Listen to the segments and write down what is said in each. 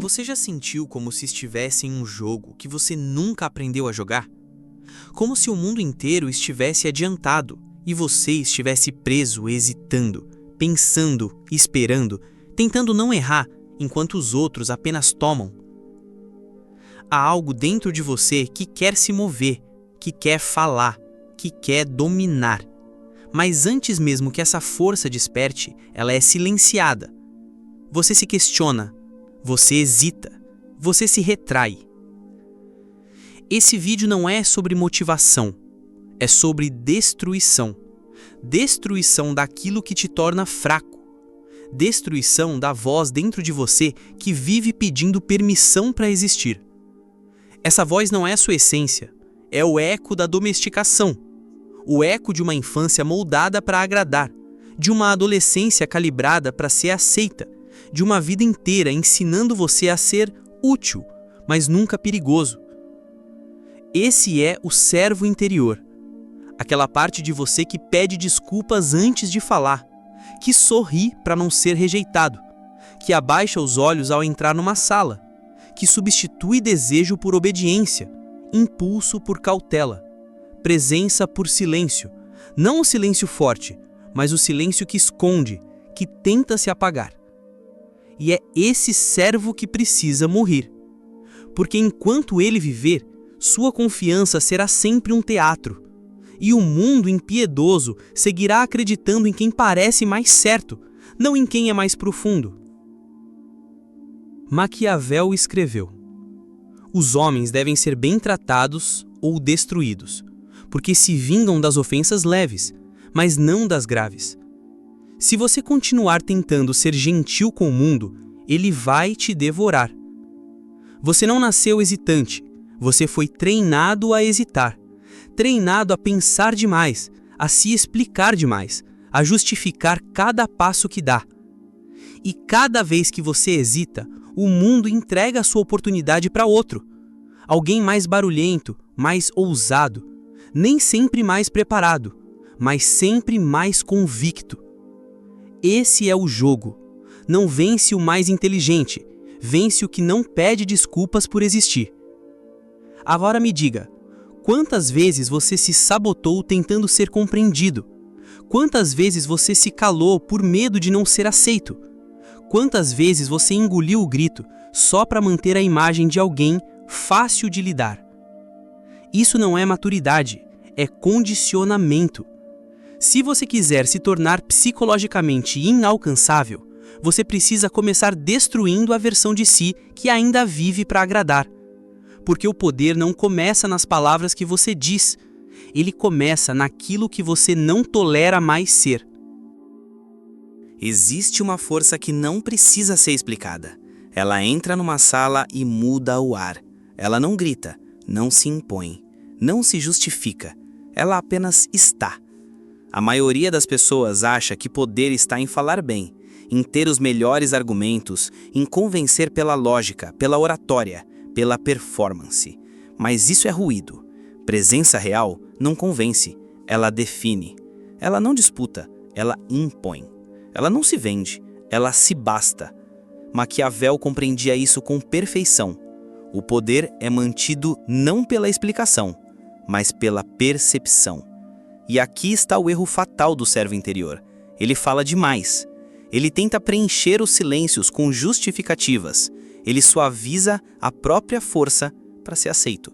Você já sentiu como se estivesse em um jogo que você nunca aprendeu a jogar? Como se o mundo inteiro estivesse adiantado e você estivesse preso, hesitando, pensando, esperando, tentando não errar enquanto os outros apenas tomam? Há algo dentro de você que quer se mover, que quer falar, que quer dominar. Mas antes mesmo que essa força desperte, ela é silenciada. Você se questiona, você hesita, você se retrai. Esse vídeo não é sobre motivação, é sobre destruição. Destruição daquilo que te torna fraco. Destruição da voz dentro de você que vive pedindo permissão para existir. Essa voz não é a sua essência, é o eco da domesticação. O eco de uma infância moldada para agradar, de uma adolescência calibrada para ser aceita, de uma vida inteira ensinando você a ser útil, mas nunca perigoso. Esse é o servo interior, aquela parte de você que pede desculpas antes de falar, que sorri para não ser rejeitado, que abaixa os olhos ao entrar numa sala, que substitui desejo por obediência, impulso por cautela, presença por silêncio, não o silêncio forte, mas o silêncio que esconde, que tenta se apagar. E é esse servo que precisa morrer, porque enquanto ele viver, sua confiança será sempre um teatro, e o mundo impiedoso seguirá acreditando em quem parece mais certo, não em quem é mais profundo. Maquiavel escreveu: os homens devem ser bem tratados ou destruídos, porque se vingam das ofensas leves, mas não das graves. Se você continuar tentando ser gentil com o mundo, ele vai te devorar. Você não nasceu hesitante, você foi treinado a hesitar, treinado a pensar demais, a se explicar demais, a justificar cada passo que dá. E cada vez que você hesita, o mundo entrega a sua oportunidade para outro. Alguém mais barulhento, mais ousado, nem sempre mais preparado, mas sempre mais convicto. Esse é o jogo. Não vence o mais inteligente, vence o que não pede desculpas por existir. Agora me diga, quantas vezes você se sabotou tentando ser compreendido? Quantas vezes você se calou por medo de não ser aceito? Quantas vezes você engoliu o grito só para manter a imagem de alguém fácil de lidar? Isso não é maturidade, é condicionamento. Se você quiser se tornar psicologicamente inalcançável, você precisa começar destruindo a versão de si que ainda vive para agradar. Porque o poder não começa nas palavras que você diz, ele começa naquilo que você não tolera mais ser. Existe uma força que não precisa ser explicada. Ela entra numa sala e muda o ar. Ela não grita, não se impõe, não se justifica. Ela apenas está. A maioria das pessoas acha que poder está em falar bem, em ter os melhores argumentos, em convencer pela lógica, pela oratória, pela performance. Mas isso é ruído. Presença real não convence, ela define. Ela não disputa, ela impõe. Ela não se vende, ela se basta. Maquiavel compreendia isso com perfeição. O poder é mantido não pela explicação, mas pela percepção. E aqui está o erro fatal do servo interior. Ele fala demais. Ele tenta preencher os silêncios com justificativas. Ele suaviza a própria força para ser aceito.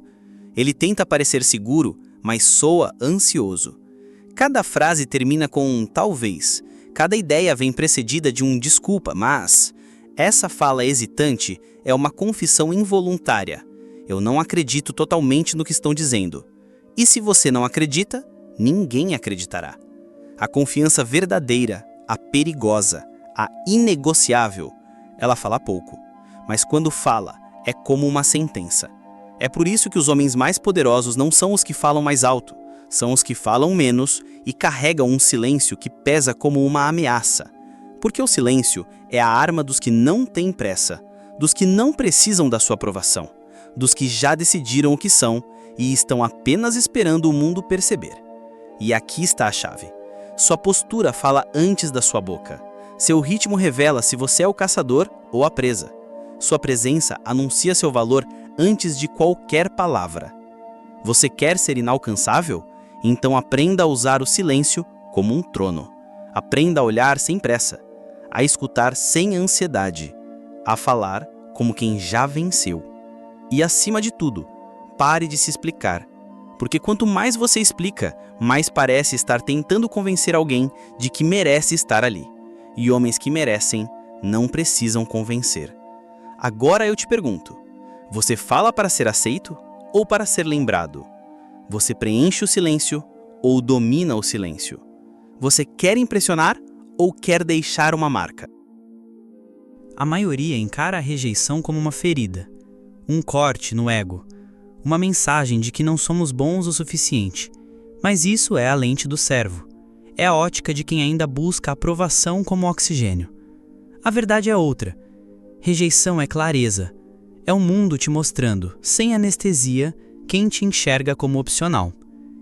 Ele tenta parecer seguro, mas soa ansioso. Cada frase termina com um talvez. Cada ideia vem precedida de um desculpa, mas... Essa fala hesitante é uma confissão involuntária. Eu não acredito totalmente no que estão dizendo. E se você não acredita, ninguém acreditará. A confiança verdadeira, a perigosa, a inegociável, ela fala pouco. Mas quando fala, é como uma sentença. É por isso que os homens mais poderosos não são os que falam mais alto, são os que falam menos e carregam um silêncio que pesa como uma ameaça. Porque o silêncio é a arma dos que não têm pressa, dos que não precisam da sua aprovação, dos que já decidiram o que são e estão apenas esperando o mundo perceber. E aqui está a chave. Sua postura fala antes da sua boca. Seu ritmo revela se você é o caçador ou a presa. Sua presença anuncia seu valor antes de qualquer palavra. Você quer ser inalcançável? Então aprenda a usar o silêncio como um trono. Aprenda a olhar sem pressa, a escutar sem ansiedade, a falar como quem já venceu. E acima de tudo, pare de se explicar, porque quanto mais você explica, mais parece estar tentando convencer alguém de que merece estar ali. E homens que merecem não precisam convencer. Agora eu te pergunto, você fala para ser aceito ou para ser lembrado? Você preenche o silêncio ou domina o silêncio? Você quer impressionar ou quer deixar uma marca? A maioria encara a rejeição como uma ferida, um corte no ego, uma mensagem de que não somos bons o suficiente. Mas isso é a lente do servo. É a ótica de quem ainda busca a aprovação como oxigênio. A verdade é outra. Rejeição é clareza. É o mundo te mostrando, sem anestesia, quem te enxerga como opcional.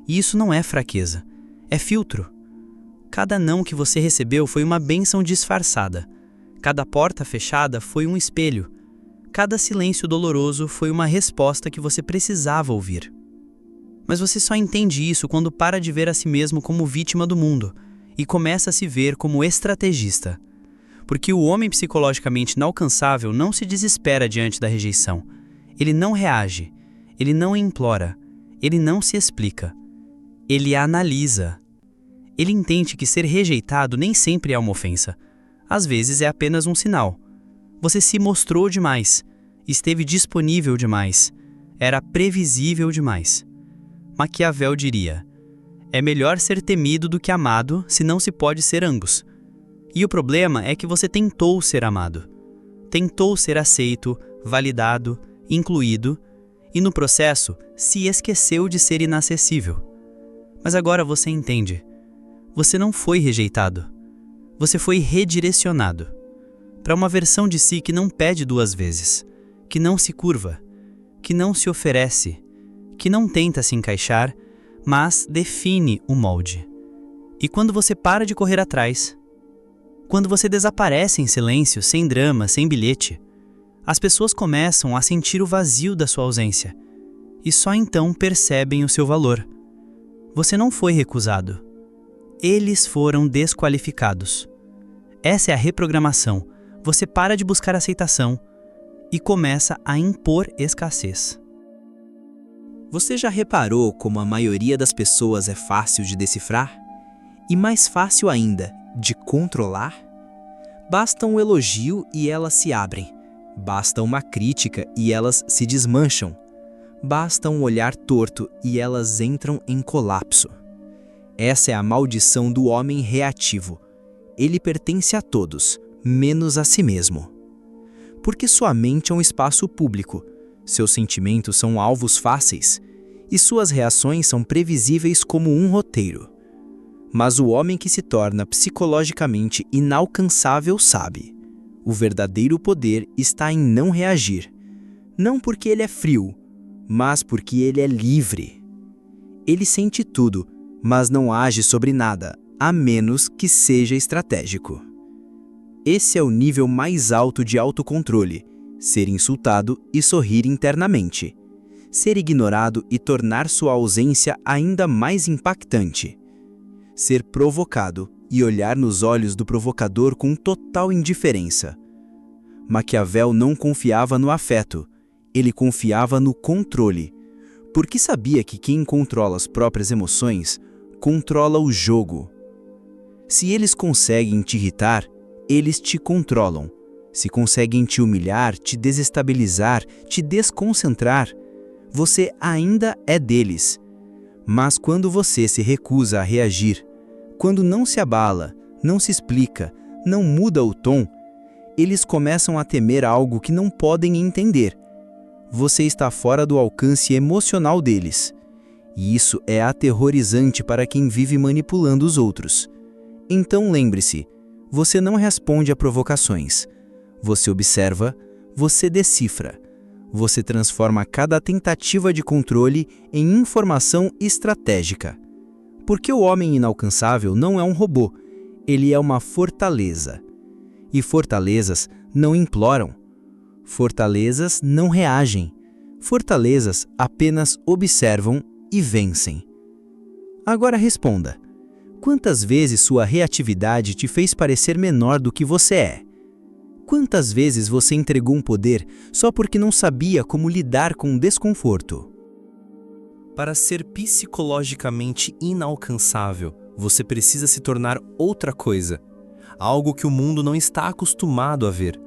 E isso não é fraqueza, é filtro. Cada não que você recebeu foi uma bênção disfarçada. Cada porta fechada foi um espelho. Cada silêncio doloroso foi uma resposta que você precisava ouvir. Mas você só entende isso quando para de ver a si mesmo como vítima do mundo e começa a se ver como estrategista. Porque o homem psicologicamente inalcançável não se desespera diante da rejeição. Ele não reage, ele não implora, ele não se explica. Ele analisa. Ele entende que ser rejeitado nem sempre é uma ofensa. Às vezes é apenas um sinal. Você se mostrou demais, esteve disponível demais, era previsível demais. Maquiavel diria: é melhor ser temido do que amado se não se pode ser ambos. E o problema é que você tentou ser amado. Tentou ser aceito, validado, incluído, e no processo se esqueceu de ser inacessível. Mas agora você entende. Você não foi rejeitado. Você foi redirecionado para uma versão de si que não pede duas vezes, que não se curva, que não se oferece, que não tenta se encaixar, mas define o molde. E quando você para de correr atrás, quando você desaparece em silêncio, sem drama, sem bilhete, as pessoas começam a sentir o vazio da sua ausência e só então percebem o seu valor. Você não foi recusado. Eles foram desqualificados. Essa é a reprogramação. Você para de buscar aceitação e começa a impor escassez. Você já reparou como a maioria das pessoas é fácil de decifrar? E mais fácil ainda, de controlar? Basta um elogio e elas se abrem. Basta uma crítica e elas se desmancham. Basta um olhar torto e elas entram em colapso. Essa é a maldição do homem reativo. Ele pertence a todos, menos a si mesmo. Porque sua mente é um espaço público, seus sentimentos são alvos fáceis, e suas reações são previsíveis como um roteiro. Mas o homem que se torna psicologicamente inalcançável sabe: o verdadeiro poder está em não reagir, não porque ele é frio, mas porque ele é livre. Ele sente tudo, mas não age sobre nada, a menos que seja estratégico. Esse é o nível mais alto de autocontrole: ser insultado e sorrir internamente. Ser ignorado e tornar sua ausência ainda mais impactante. Ser provocado e olhar nos olhos do provocador com total indiferença. Maquiavel não confiava no afeto, ele confiava no controle, porque sabia que quem controla as próprias emoções controla o jogo. Se eles conseguem te irritar, eles te controlam. Se conseguem te humilhar, te desestabilizar, te desconcentrar, você ainda é deles. Mas quando você se recusa a reagir, quando não se abala, não se explica, não muda o tom, eles começam a temer algo que não podem entender. Você está fora do alcance emocional deles. E isso é aterrorizante para quem vive manipulando os outros. Então lembre-se, você não responde a provocações. Você observa, você decifra. Você transforma cada tentativa de controle em informação estratégica. Porque o homem inalcançável não é um robô, ele é uma fortaleza. E fortalezas não imploram. Fortalezas não reagem. Fortalezas apenas observam e vencem. Agora responda: quantas vezes sua reatividade te fez parecer menor do que você é? Quantas vezes você entregou um poder só porque não sabia como lidar com o desconforto? Para ser psicologicamente inalcançável, você precisa se tornar outra coisa. Algo que o mundo não está acostumado a ver.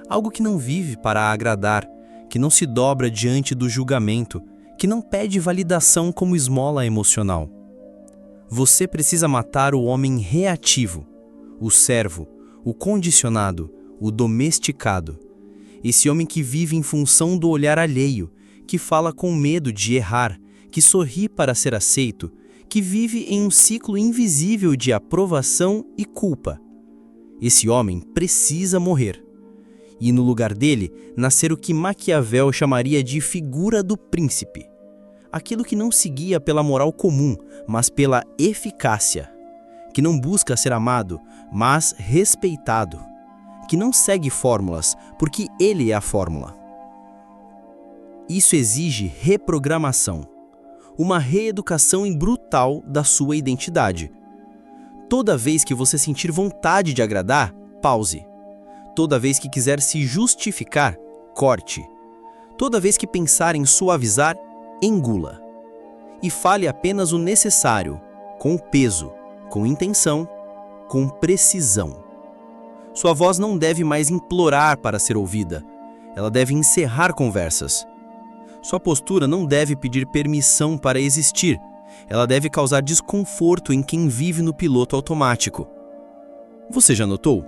Algo que não vive para agradar, que não se dobra diante do julgamento, que não pede validação como esmola emocional. Você precisa matar o homem reativo, o servo, o condicionado, o domesticado. Esse homem que vive em função do olhar alheio, que fala com medo de errar, que sorri para ser aceito, que vive em um ciclo invisível de aprovação e culpa. Esse homem precisa morrer. E no lugar dele, nascer o que Maquiavel chamaria de figura do príncipe. Aquilo que não se guia pela moral comum, mas pela eficácia. Que não busca ser amado, mas respeitado. Que não segue fórmulas, porque ele é a fórmula. Isso exige reprogramação. Uma reeducação brutal da sua identidade. Toda vez que você sentir vontade de agradar, pause. Toda vez que quiser se justificar, corte. Toda vez que pensar em suavizar, engula. E fale apenas o necessário, com peso, com intenção, com precisão. Sua voz não deve mais implorar para ser ouvida. Ela deve encerrar conversas. Sua postura não deve pedir permissão para existir. Ela deve causar desconforto em quem vive no piloto automático. Você já notou?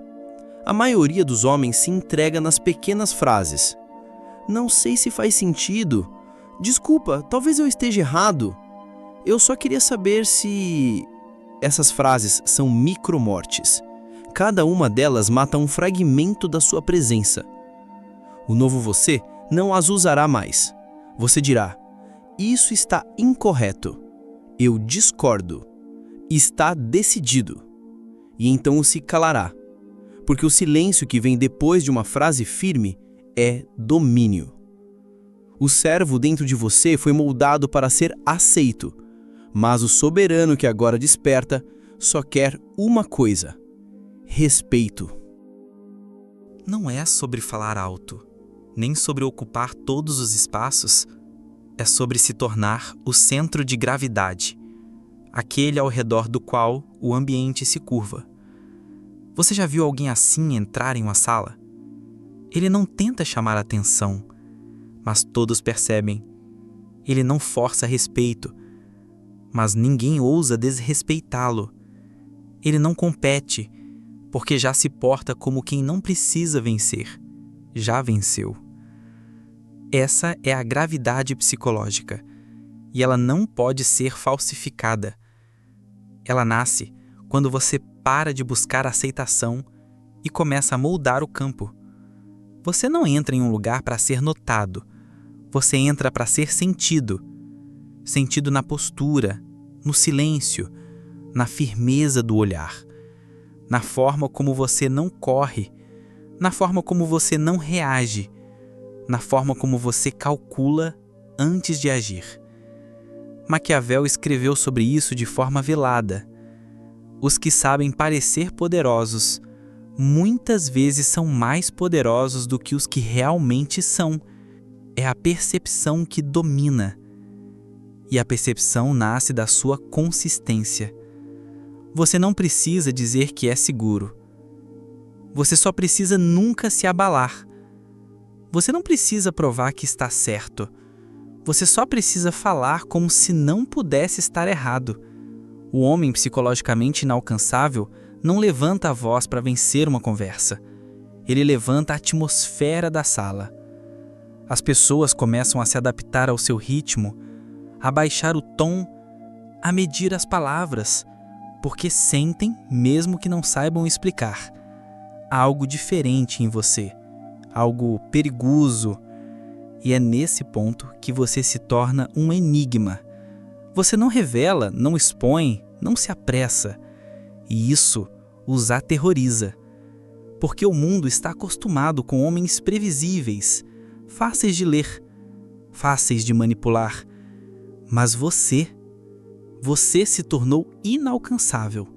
A maioria dos homens se entrega nas pequenas frases. Não sei se faz sentido. Desculpa, talvez eu esteja errado. Eu só queria saber se... Essas frases são micromortes. Cada uma delas mata um fragmento da sua presença. O novo você não as usará mais. Você dirá: isso está incorreto. Eu discordo. Está decidido. E então se calará. Porque o silêncio que vem depois de uma frase firme é domínio. O servo dentro de você foi moldado para ser aceito, mas o soberano que agora desperta só quer uma coisa: respeito. Não é sobre falar alto, nem sobre ocupar todos os espaços. É sobre se tornar o centro de gravidade, aquele ao redor do qual o ambiente se curva. Você já viu alguém assim entrar em uma sala? Ele não tenta chamar a atenção, mas todos percebem. Ele não força respeito, mas ninguém ousa desrespeitá-lo. Ele não compete, porque já se porta como quem não precisa vencer. Já venceu. Essa é a gravidade psicológica, e ela não pode ser falsificada. Ela nasce quando você para de buscar aceitação e começa a moldar o campo. Você não entra em um lugar para ser notado, você entra para ser sentido. Sentido na postura, no silêncio, na firmeza do olhar, na forma como você não corre, na forma como você não reage, na forma como você calcula antes de agir. Maquiavel escreveu sobre isso de forma velada. Os que sabem parecer poderosos, muitas vezes são mais poderosos do que os que realmente são. É a percepção que domina. E a percepção nasce da sua consistência. Você não precisa dizer que é seguro. Você só precisa nunca se abalar. Você não precisa provar que está certo. Você só precisa falar como se não pudesse estar errado. O homem psicologicamente inalcançável não levanta a voz para vencer uma conversa. Ele levanta a atmosfera da sala. As pessoas começam a se adaptar ao seu ritmo, a baixar o tom, a medir as palavras, porque sentem, mesmo que não saibam explicar, há algo diferente em você, algo perigoso, e é nesse ponto que você se torna um enigma. Você não revela, não expõe, não se apressa, e isso os aterroriza. porque o mundo está acostumado com homens previsíveis, fáceis de ler, fáceis de manipular. Mas você se tornou inalcançável.